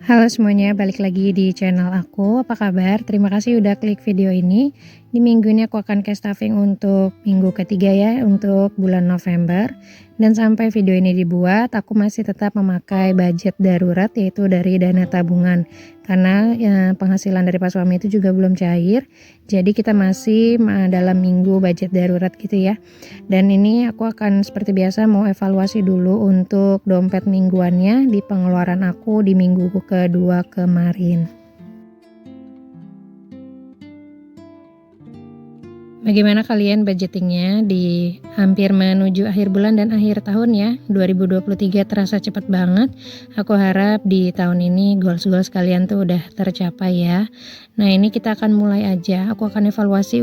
Halo semuanya, balik lagi di channel aku. Apa kabar? Terima kasih udah klik video ini. Di minggu ini aku akan cash stuffing untuk minggu ketiga ya, untuk bulan November. Dan sampai video ini dibuat, aku masih tetap memakai budget darurat, yaitu dari dana tabungan. Karena penghasilan dari Pak suami itu juga belum cair, jadi kita masih dalam minggu budget darurat gitu ya. Dan ini aku akan seperti biasa mau evaluasi dulu untuk dompet mingguannya di pengeluaran aku di minggu kedua kemarin. Bagaimana kalian budgetingnya di hampir menuju akhir bulan dan akhir tahun ya? 2023 terasa cepat banget. Aku harap di tahun ini goals-goals kalian tuh udah tercapai ya. Nah, ini kita akan mulai aja. Aku akan evaluasi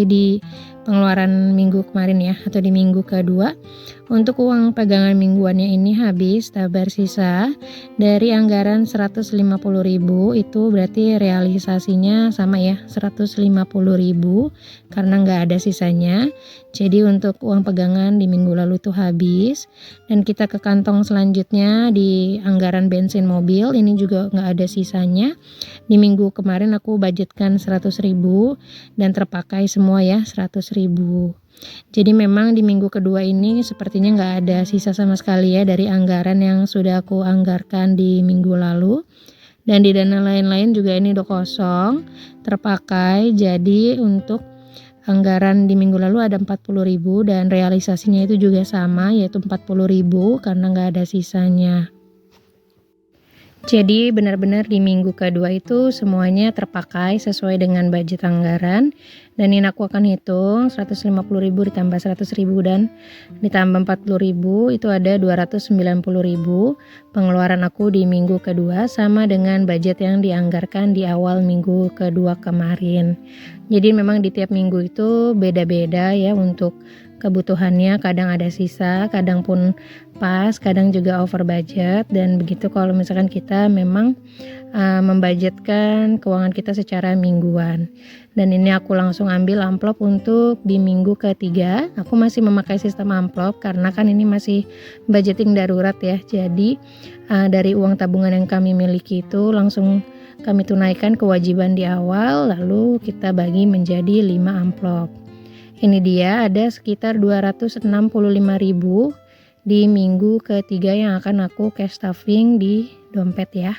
di pengeluaran minggu kemarin ya, atau di minggu kedua. Untuk uang pegangan mingguannya ini habis tak bersisa dari anggaran 150.000, itu berarti realisasinya sama ya, 150.000 karena nggak ada sisanya. Jadi untuk uang pegangan di minggu lalu itu habis, dan kita ke kantong selanjutnya di anggaran bensin mobil, ini juga nggak ada sisanya. Di minggu kemarin aku budgetkan 100.000 dan terpakai semua ya, 100.000. Jadi memang di minggu kedua ini sepertinya nggak ada sisa sama sekali ya dari anggaran yang sudah aku anggarkan di minggu lalu. Dan di dana lain-lain juga ini udah kosong, terpakai. Jadi untuk anggaran di minggu lalu ada 40.000 dan realisasinya itu juga sama, yaitu 40.000 karena nggak ada sisanya. Jadi benar-benar di minggu kedua itu semuanya terpakai sesuai dengan budget anggaran. Dan ini aku akan hitung 150.000 ditambah 100.000 dan ditambah 40.000, itu ada 290.000 pengeluaran aku di minggu kedua, sama dengan budget yang dianggarkan di awal minggu kedua kemarin. Jadi memang di tiap minggu itu beda-beda ya untuk kebutuhannya, kadang ada sisa, kadang pun pas, kadang juga over budget. Dan begitu kalau misalkan kita memang membudgetkan keuangan kita secara mingguan. Dan ini aku langsung ambil amplop untuk di minggu ketiga. Aku masih memakai sistem amplop karena kan ini masih budgeting darurat ya. Jadi dari uang tabungan yang kami miliki itu langsung kami tunaikan kewajiban di awal, lalu kita bagi menjadi 5 amplop. Ini dia ada sekitar 265.000 di minggu ketiga yang akan aku cash stuffing di dompet ya.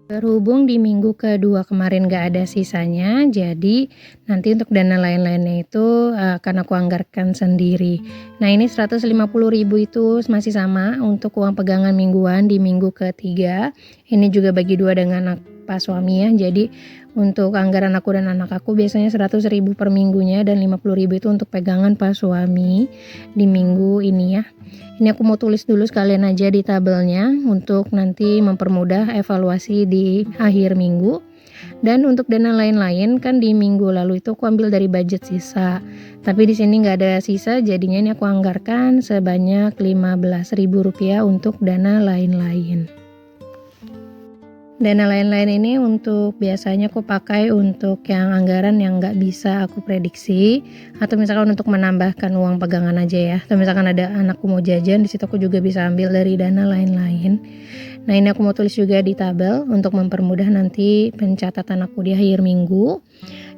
Berhubung di minggu kedua kemarin gak ada sisanya, jadi nanti untuk dana lain-lainnya itu akan aku anggarkan sendiri. Nah, ini 150.000 itu masih sama untuk uang pegangan mingguan di minggu ketiga. Ini juga bagi dua dengan Pak suami ya. Jadi untuk anggaran aku dan anak aku biasanya 100.000 per minggunya dan 50.000 itu untuk pegangan Pak suami di minggu ini ya. Ini aku mau tulis dulu sekalian aja di tabelnya untuk nanti mempermudah evaluasi di akhir minggu. Dan untuk dana lain-lain kan di minggu lalu itu aku ambil dari budget sisa. Tapi di sini nggak ada sisa, jadinya ini aku anggarkan sebanyak Rp15.000 untuk dana lain-lain. Dana lain-lain ini untuk biasanya aku pakai untuk yang anggaran yang nggak bisa aku prediksi, atau misalkan untuk menambahkan uang pegangan aja ya. Atau misalkan ada anakku mau jajan, di situ aku juga bisa ambil dari dana lain-lain. Nah, ini aku mau tulis juga di tabel untuk mempermudah nanti pencatatan aku di akhir minggu.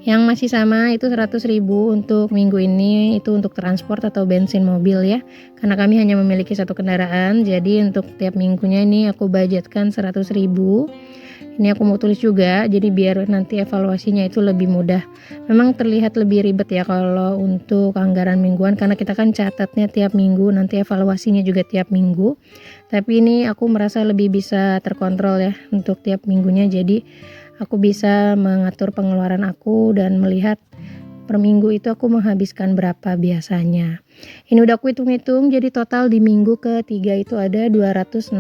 Yang masih sama itu 100.000 untuk minggu ini, itu untuk transport atau bensin mobil ya. Karena kami hanya memiliki satu kendaraan, jadi untuk tiap minggunya ini aku budgetkan 100.000. Ini aku mau tulis juga, jadi biar nanti evaluasinya itu lebih mudah. Memang terlihat lebih ribet ya kalau untuk anggaran mingguan, karena kita kan catatnya tiap minggu, nanti evaluasinya juga tiap minggu. Tapi ini aku merasa lebih bisa terkontrol ya untuk tiap minggunya, jadi aku bisa mengatur pengeluaran aku dan melihat per minggu itu aku menghabiskan berapa biasanya. Ini udah aku hitung-hitung, jadi total di minggu ketiga itu ada 265.000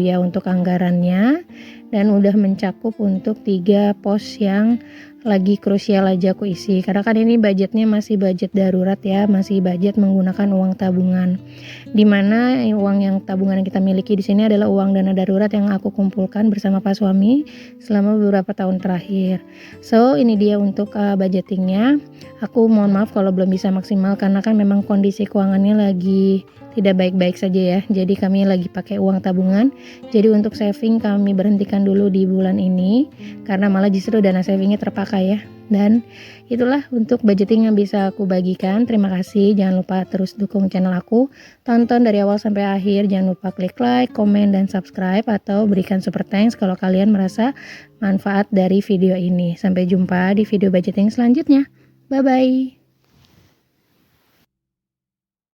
ya untuk anggarannya, dan udah mencakup untuk 3 pos yang lagi krusial aja aku isi. Karena kan ini budgetnya masih budget darurat ya, masih budget menggunakan uang tabungan. Dimana uang yang tabungan yang kita miliki di sini adalah uang dana darurat yang aku kumpulkan bersama Pak suami selama beberapa tahun terakhir. So, ini dia untuk budgetingnya. Aku mohon maaf kalau belum bisa maksimal karena kan memang kondisi keuangannya lagi tidak baik-baik saja ya. Jadi kami lagi pakai uang tabungan. Jadi untuk saving kami berhentikan dulu di bulan ini karena malah justru dana savingnya terpakai ya. Dan itulah untuk budgeting yang bisa aku bagikan. Terima kasih. Jangan lupa terus dukung channel aku. Tonton dari awal sampai akhir. Jangan lupa klik like, komen, dan subscribe atau berikan super thanks kalau kalian merasa manfaat dari video ini. Sampai jumpa di video budgeting selanjutnya. Bye-bye.